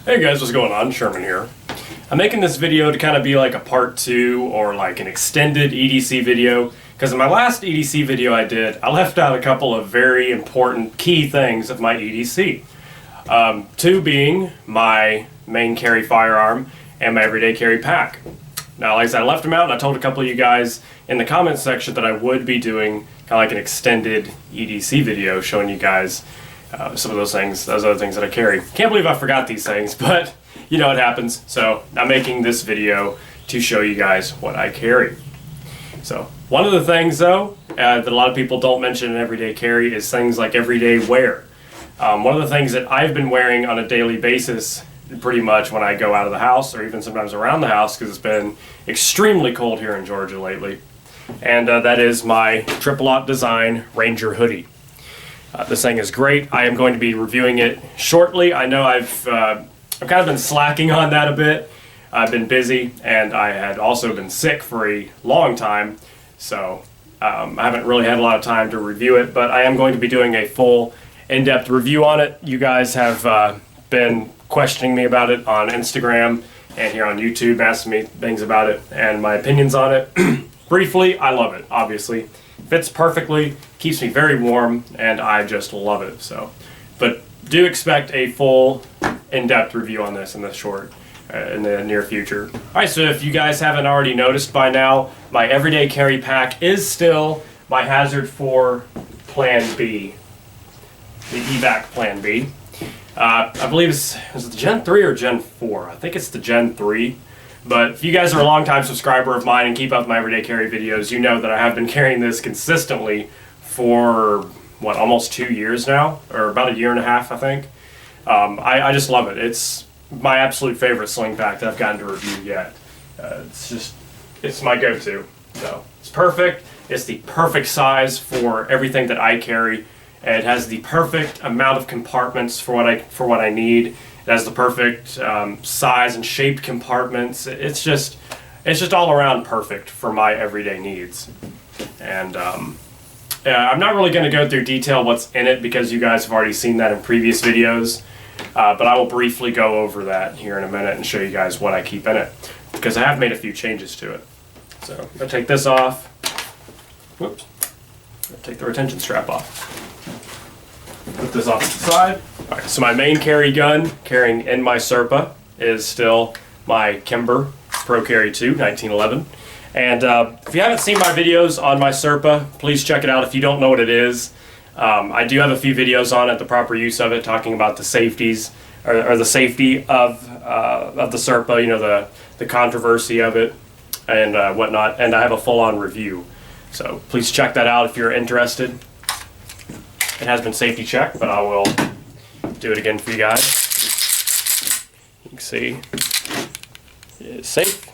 Hey guys, what's going on? Sherman here. I'm making this video to kind of be like a part 2 or like an extended EDC video, because in my last EDC video I did, I left out a couple of very important key things of my EDC. Two being my main carry firearm and my everyday carry pack. Now, like I said, I left them out and I told a couple of you guys in the comments section that I would be doing kind of like an extended EDC video showing you guys some of those things, those other things that I carry. Can't believe I forgot these things, but you know it happens. So I'm making this video to show you guys what I carry. So one of the things though that a lot of people don't mention in everyday carry is things like everyday wear. One of the things that I've been wearing on a daily basis pretty much when I go out of the house or even sometimes around the house, because it's been extremely cold here in Georgia lately, and that is my Triple Op Design Ranger hoodie. This thing is great. I am going to be reviewing it shortly. I know I've kind of been slacking on that a bit. I've been busy and I had also been sick for a long time, so I haven't really had a lot of time to review it, but I am going to be doing a full in-depth review on it. You guys have been questioning me about it on Instagram and here on YouTube, asking me things about it and my opinions on it. Briefly, I love it, obviously. Fits perfectly, keeps me very warm, and I just love it. So, but do expect a full in-depth review on this in the near future. Alright, so if you guys haven't already noticed by now, my everyday carry pack is still my Hazard 4 Plan B, the evac Plan B. I believe is it the Gen 3 or Gen 4? I think it's the Gen 3. But if you guys are a long-time subscriber of mine and keep up with my everyday carry videos, you know that I have been carrying this consistently for, what, almost 2 years now? Or about a year and a half, I think. I just love it. It's my absolute favorite sling pack that I've gotten to review yet. It's my go-to. So, it's perfect. It's the perfect size for everything that I carry. It has the perfect amount of compartments for what I need. It has the perfect size and shaped compartments. It's just all around perfect for my everyday needs. And I'm not really going to go through detail what's in it because you guys have already seen that in previous videos. But I will briefly go over that here in a minute and show you guys what I keep in it, because I have made a few changes to it. So I'm going to take this off. Whoops. Take the retention strap off. Put this off to the side. Alright, so my main carry gun, carrying in my Serpa, is still my Kimber Pro Carry 2, 1911. And if you haven't seen my videos on my Serpa, please check it out if you don't know what it is. I do have a few videos on it, the proper use of it, talking about the safeties, or the safety of the Serpa, you know, the controversy of it, and whatnot, and I have a full-on review. So please check that out if you're interested. It has been safety checked, but I will do it again for you guys. You can see it's safe.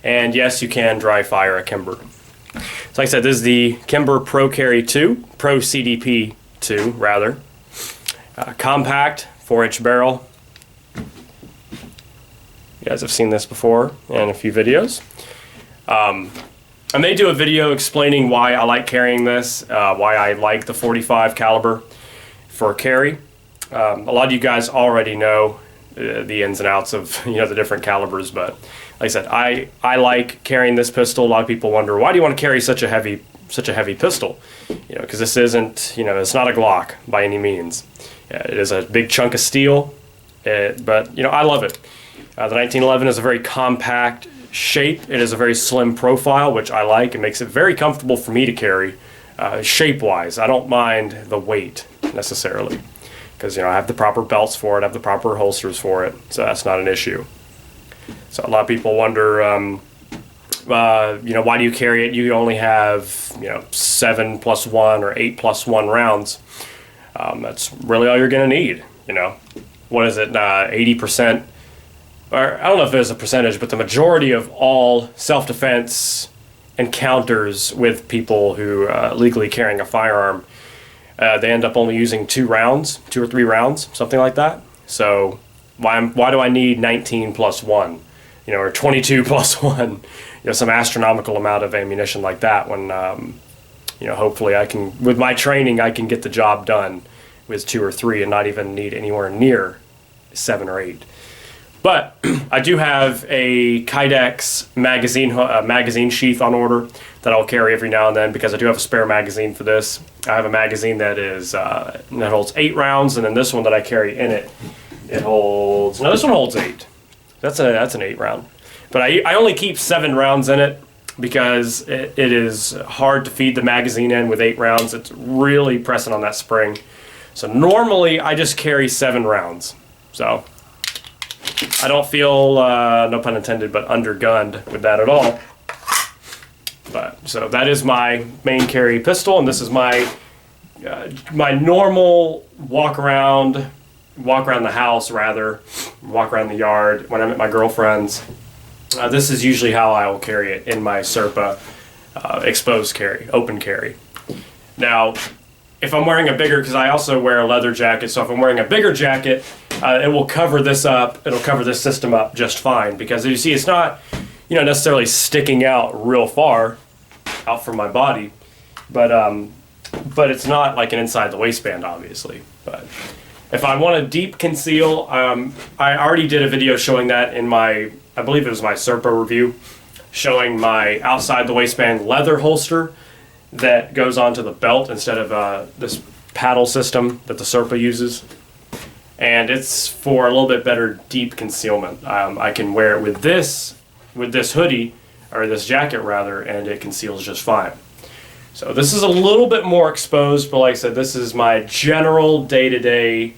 And yes, you can dry fire a Kimber. So like I said, this is the Kimber Pro Carry 2, Pro CDP 2 rather. Compact, 4-inch barrel. You guys have seen this before in a few videos. I may do a video explaining why I like carrying this, why I like the 45 caliber for carry. A lot of you guys already know the ins and outs of the different calibers, but like I said, I like carrying this pistol. A lot of people wonder, why do you want to carry such a heavy pistol? Because this isn't, it's not a Glock by any means. It is a big chunk of steel, but I love it. The 1911 is a very compact shape. It is a very slim profile, which I like. It makes it very comfortable for me to carry, shape-wise. I don't mind the weight necessarily, because I have the proper belts for it, I have the proper holsters for it, so that's not an issue. So a lot of people wonder, why do you carry it? You only have 7+1 or 8+1 rounds. That's really all you're going to need. What is it? 80%. Or I don't know if there's a percentage, but the majority of all self-defense encounters with people who legally carrying a firearm, they end up only using 2 or 3 rounds, something like that. So why do I need 19+1, or 22+1, some astronomical amount of ammunition like that when, hopefully I can, with my training, I can get the job done with 2 or 3 and not even need anywhere near 7 or 8. But I do have a Kydex magazine sheath on order that I'll carry every now and then because I do have a spare magazine for this. I have a magazine that holds 8 rounds, and then this one that I carry in it, this one holds 8. That's an 8 round. But I only keep 7 rounds in it because it is hard to feed the magazine in with 8 rounds. It's really pressing on that spring. So normally I just carry 7 rounds. So I don't feel, no pun intended, but undergunned with that at all. But so that is my main carry pistol, and this is my normal walk around the house, rather, walk around the yard when I'm at my girlfriend's. This is usually how I will carry it in my Serpa exposed carry, open carry. Now, if I'm wearing a bigger, because I also wear a leather jacket, so if I'm wearing a bigger jacket, it will cover this up. It'll cover this system up just fine, because as you see, it's not, necessarily sticking out real far out from my body, but it's not like an inside the waistband, obviously. But if I want to deep conceal, I already did a video showing that in my, I believe it was my Serpa review, showing my outside the waistband leather holster that goes onto the belt instead of this paddle system that the Serpa uses. And it's for a little bit better deep concealment. I can wear it with this hoodie, or this jacket rather, and it conceals just fine. So this is a little bit more exposed, but like I said, this is my general day-to-day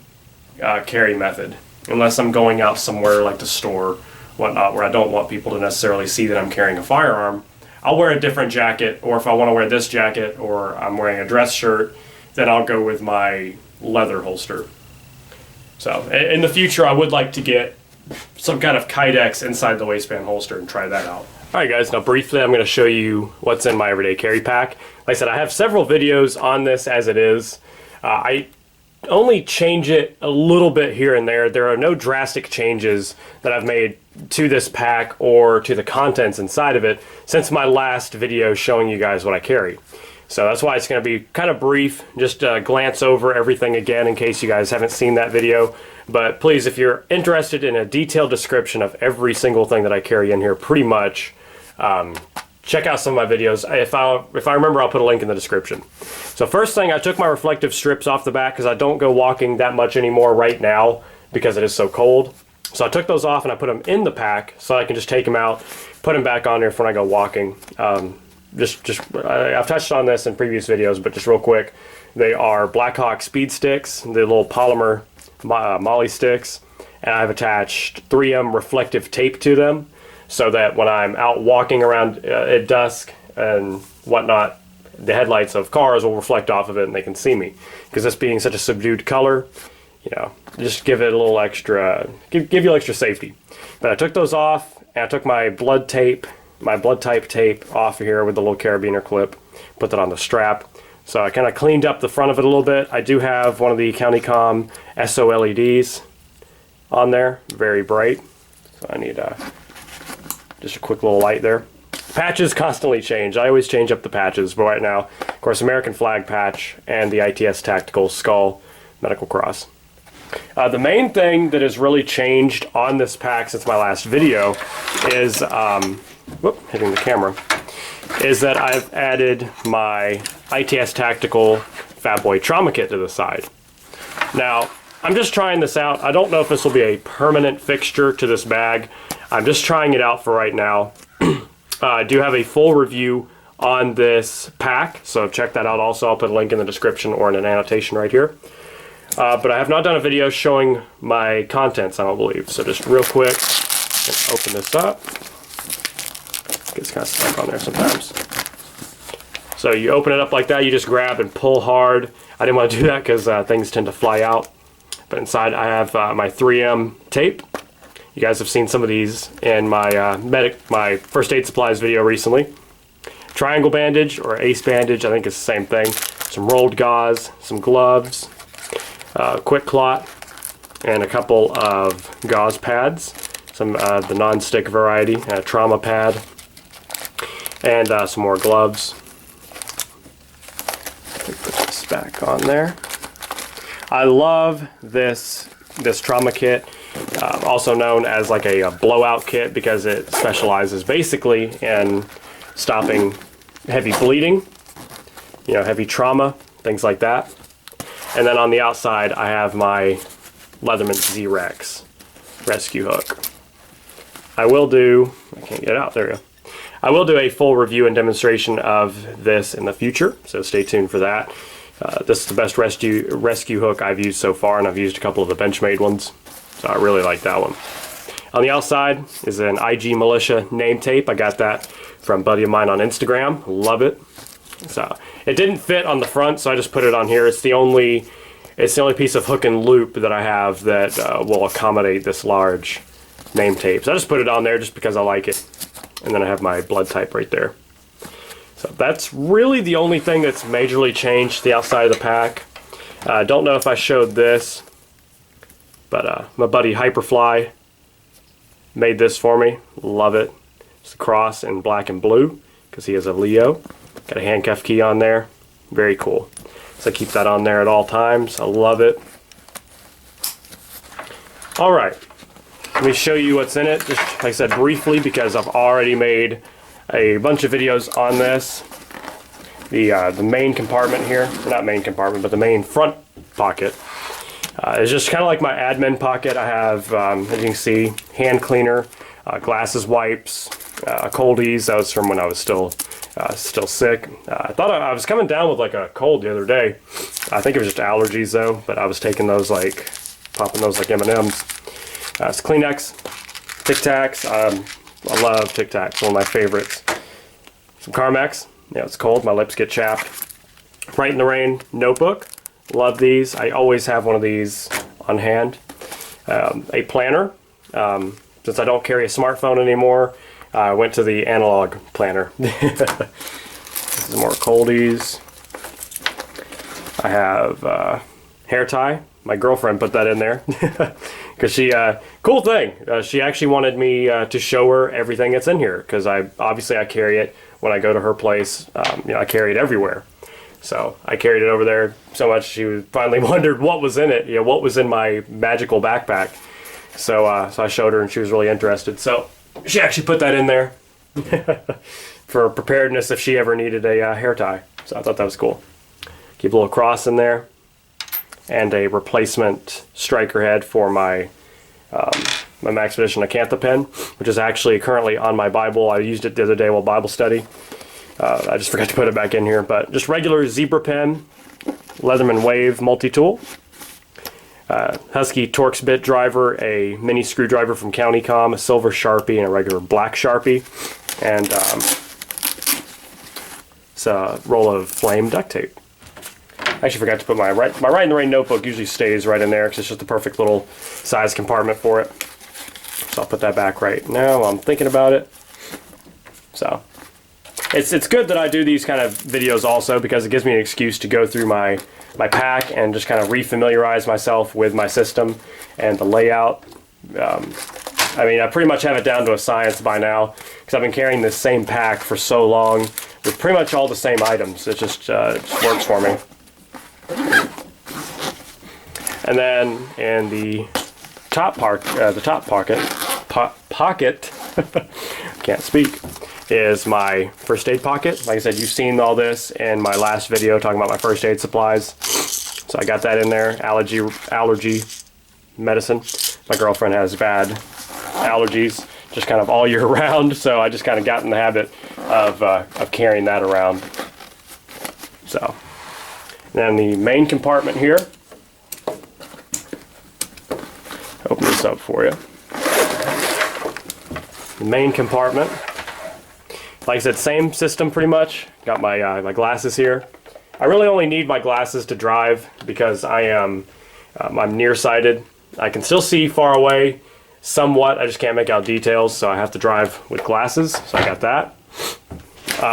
carry method. Unless I'm going out somewhere like the store, whatnot, where I don't want people to necessarily see that I'm carrying a firearm, I'll wear a different jacket, or if I want to wear this jacket, or I'm wearing a dress shirt, then I'll go with my leather holster. So in the future, I would like to get some kind of Kydex inside the waistband holster and try that out. Alright guys, now briefly I'm going to show you what's in my everyday carry pack. Like I said, I have several videos on this as it is. I only change it a little bit here and there. There are no drastic changes that I've made to this pack or to the contents inside of it since my last video showing you guys what I carry. So that's why it's going to be kind of brief, just glance over everything again in case you guys haven't seen that video. But please, if you're interested in a detailed description of every single thing that I carry in here, pretty much, check out some of my videos. If I remember, I'll put a link in the description. So first thing, I took my reflective strips off the back because I don't go walking that much anymore right now because it is so cold. So I took those off and I put them in the pack so I can just take them out, put them back on here for when I go walking. I've touched on this in previous videos, but just real quick, they are Blackhawk speed sticks, the little polymer molly sticks, and I've attached 3M reflective tape to them so that when I'm out walking around at dusk and whatnot, the headlights of cars will reflect off of it and they can see me. Because this being such a subdued color, just give it a little extra, give you extra safety. But I took those off, and I took my blood type tape off of here with the little carabiner clip, put that on the strap. So I kind of cleaned up the front of it a little bit. I do have one of the CountyCom SO LEDs on there, very bright. So I need just a quick little light there. Patches constantly change. I always change up the patches, but right now, of course, American flag patch and the ITS Tactical Skull Medical Cross. The main thing that has really changed on this pack since my last video is, hitting the camera, is that I've added my ITS Tactical Fat Boy Trauma Kit to the side. Now, I'm just trying this out. I don't know if this will be a permanent fixture to this bag. I'm just trying it out for right now. I do have a full review on this pack, so check that out also. I'll put a link in the description or in an annotation right here. But I have not done a video showing my contents, I don't believe. So just real quick, open this up. Gets kind of stuck on there sometimes. So you open it up like that, you just grab and pull hard. I didn't want to do that because things tend to fly out. But inside I have my 3M tape. You guys have seen some of these in my my first aid supplies video recently. Triangle bandage or ace bandage, I think it's the same thing. Some rolled gauze, some gloves, quick clot, and a couple of gauze pads. Some the non-stick variety, trauma pad, and some more gloves. Put this back on there. I love this trauma kit. also known as like a blowout kit because it specializes basically in stopping heavy bleeding, you know, heavy trauma, things like that. And then on the outside, I have my Leatherman Z-Rex rescue hook. I can't get it out, there we go. I will do a full review and demonstration of this in the future, so stay tuned for that. This is the best rescue hook I've used so far, and I've used a couple of the Benchmade ones, so I really like that one. On the outside is an IG Militia name tape. I got that from a buddy of mine on Instagram. Love it. So it didn't fit on the front, so I just put it on here. It's the only piece of hook and loop that I have that will accommodate this large name tape. So I just put it on there just because I like it. And then I have my blood type right there. So that's really the only thing that's majorly changed the outside of the pack. I don't know if I showed this, but my buddy Hyperfly made this for me. Love it. It's the cross in black and blue because he is a Leo. Got a handcuff key on there. Very cool. So I keep that on there at all times. I love it. Alright, let me show you what's in it, just like I said briefly, because I've already made a bunch of videos on this. The main compartment here, not main compartment, but the main front pocket is just kind of like my admin pocket. I have, as you can see, hand cleaner, glasses wipes, coldies. That was from when I was still sick. I thought I was coming down with like a cold the other day. I think it was just allergies though, but I was taking those like, popping those like M&Ms. It's Kleenex, Tic Tacs. I love Tic Tacs, one of my favorites. Some Carmex. Yeah, it's cold, my lips get chapped. Right in the Rain notebook. Love these. I always have one of these on hand. A planner. Since I don't carry a smartphone anymore, I went to the analog planner. This is more coldies. I have hair tie. My girlfriend put that in there because she, cool thing. She actually wanted me to show her everything that's in here because obviously I carry it when I go to her place. You know, I carry it everywhere. So I carried it over there so much she finally wondered what was in it. You know, what was in my magical backpack. So I showed her and she was really interested. So she actually put that in there for preparedness if she ever needed a hair tie. So I thought that was cool. Keep a little cross in there. And a replacement striker head for my my Max Edition Acantha pen, which is actually currently on my Bible. I used it the other day while Bible study. I just forgot to put it back in here, but just regular zebra pen, Leatherman Wave multi-tool, Husky Torx bit driver, a mini screwdriver from CountyCom, a silver Sharpie, and a regular black Sharpie, and it's a roll of flame duct tape. I actually forgot to put my Right in the Rain notebook. Usually stays right in there because it's just the perfect little size compartment for it. So I'll put that back right now while I'm thinking about it. So it's good that I do these kind of videos also because it gives me an excuse to go through my pack and just kind of refamiliarize myself with my system and the layout. I mean, I pretty much have it down to a science by now because I've been carrying this same pack for so long with pretty much all the same items. It just works for me. And then in the top pocket, can't speak, is my first aid pocket. Like I said, you've seen all this in my last video talking about my first aid supplies. So I got that in there. Allergy medicine. My girlfriend has bad allergies, just kind of all year round. So I just kind of got in the habit of carrying that around. So. Then the main compartment here. Open this up for you. The main compartment. Like I said, same system pretty much. Got my my glasses here. I really only need my glasses to drive because I'm nearsighted. I can still see far away somewhat. I just can't make out details, so I have to drive with glasses. So I got that.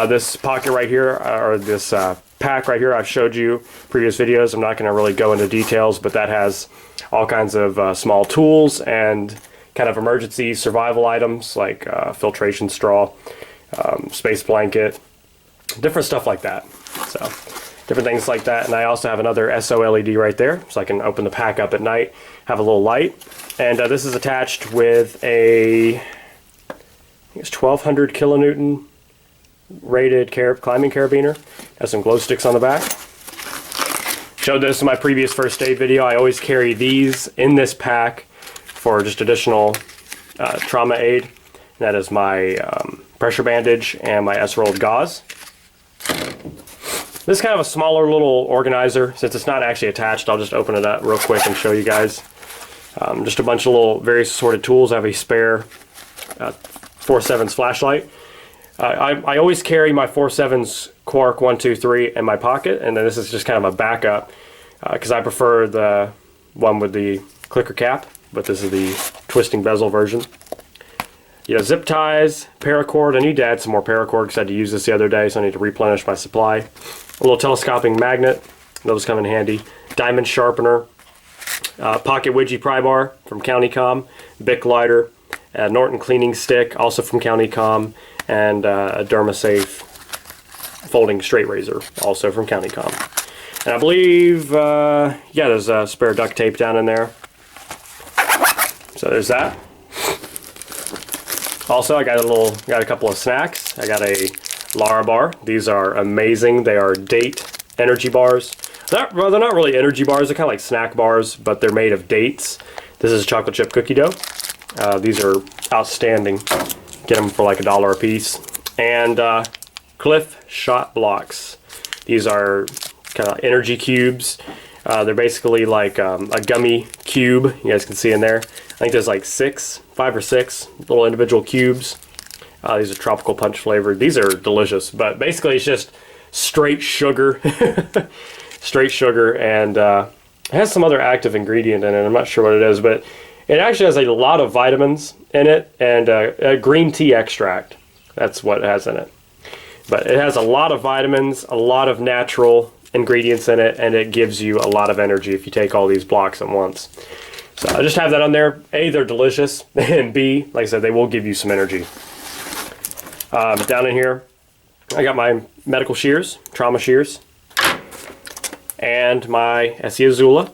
This pocket right here, or this pack right here, I've showed you previous videos. I'm not going to really go into details, but that has all kinds of small tools and kind of emergency survival items like filtration straw, space blanket, different stuff like that. So different things like that. And I also have another SO LED right there, so I can open the pack up at night, have a little light. And this is attached with a, I think it's 1200 kilonewton rated climbing carabiner. Has some glow sticks on the back. Showed this in my previous first aid video. I always carry these in this pack for just additional trauma aid. And that is my pressure bandage and my S-rolled gauze. This is kind of a smaller little organizer. Since it's not actually attached, I'll just open it up real quick and show you guys. Just a bunch of little various assorted tools. I have a spare 4.7's flashlight. I always carry my 4.7's Quark 123 in my pocket, and then this is just kind of a backup because I prefer the one with the clicker cap, but this is the twisting bezel version. You know, zip ties, paracord. I need to add some more paracord because I had to use this the other day, so I need to replenish my supply. A little telescoping magnet, those come in handy. Diamond sharpener, pocket widgie pry bar from Countycom, Bic lighter, Norton cleaning stick, also from Countycom, and a Dermasafe folding straight razor, also from Countycom. And I believe, yeah, there's a spare duct tape down in there. So there's that. Also, I got a couple of snacks. I got a Lara bar. These are amazing. They are date energy bars. Well, they're not really energy bars. They're kind of like snack bars, but they're made of dates. This is chocolate chip cookie dough. These are outstanding. Get them for like $1 a piece. And Cliff shot blocks. These are kind of energy cubes. They're basically like a gummy cube. You guys can see in there. I think there's like 5 or 6 little individual cubes. These are tropical punch flavored. These are delicious, but basically it's just straight sugar. Straight sugar, and it has some other active ingredient in it. I'm not sure what it is, but it actually has a lot of vitamins in it, and a green tea extract. That's what it has in it. But it has a lot of vitamins, a lot of natural ingredients in it, and it gives you a lot of energy if you take all these blocks at once. So I just have that on there. A, they're delicious, and B, like I said, they will give you some energy. Down in here, I got my medical shears, trauma shears, and my Essie Azula,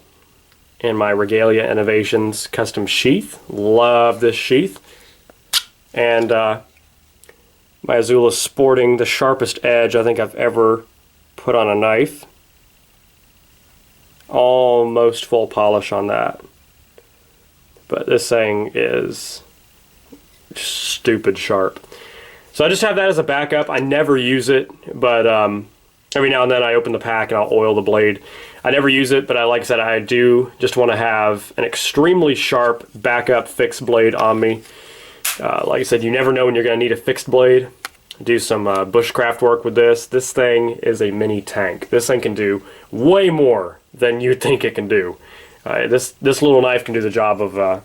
and my Regalia Innovations custom sheath. Love this sheath. And my Azula sporting the sharpest edge I think I've ever put on a knife. Almost full polish on that. But this thing is stupid sharp. So I just have that as a backup. I never use it, but every now and then I open the pack and I'll oil the blade. I never use it, but like I said, I do just want to have an extremely sharp backup fixed blade on me. Like I said, you never know when you're going to need a fixed blade. Do some bushcraft work with this. This thing is a mini tank. This thing can do way more than you'd think it can do. This little knife can do the job of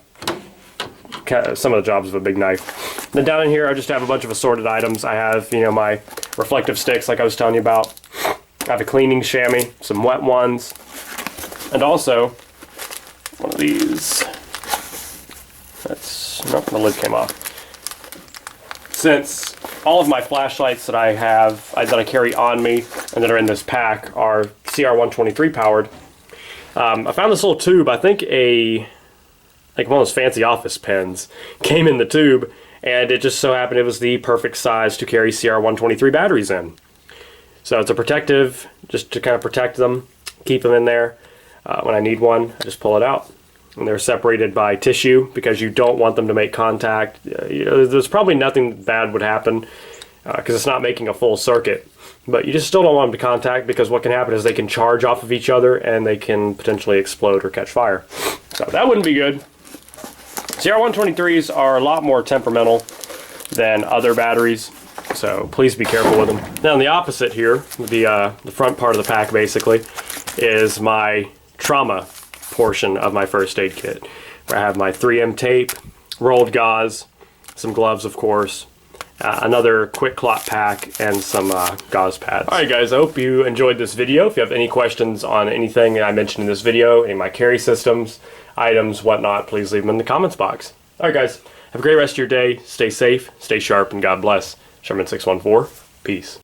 some of the jobs of a big knife. Then down in here, I just have a bunch of assorted items. I have, you know, my reflective sticks, like I was telling you about. I have a cleaning chamois, some wet ones, and also one of these. Nope, the lid came off. Since all of my flashlights that I have, that I carry on me, and that are in this pack, are CR123 powered, I found this little tube. I think like one of those fancy office pens came in the tube, and it just so happened it was the perfect size to carry CR123 batteries in. So it's a protective, just to kind of protect them, keep them in there. When I need one, I just pull it out. And they're separated by tissue because you don't want them to make contact. You know, there's probably nothing bad would happen because it's not making a full circuit. But you just still don't want them to contact because what can happen is they can charge off of each other and they can potentially explode or catch fire. So that wouldn't be good. CR123s are a lot more temperamental than other batteries, so please be careful with them. Now on the opposite here, the front part of the pack basically, is my trauma portion of my first aid kit, where I have my 3M tape, rolled gauze, some gloves of course, another quick clot pack, and some gauze pads. Alright guys, I hope you enjoyed this video. If you have any questions on anything I mentioned in this video, any of my carry systems, items, whatnot, please leave them in the comments box. Alright guys, have a great rest of your day, stay safe, stay sharp, and God bless. Sherman 614, peace.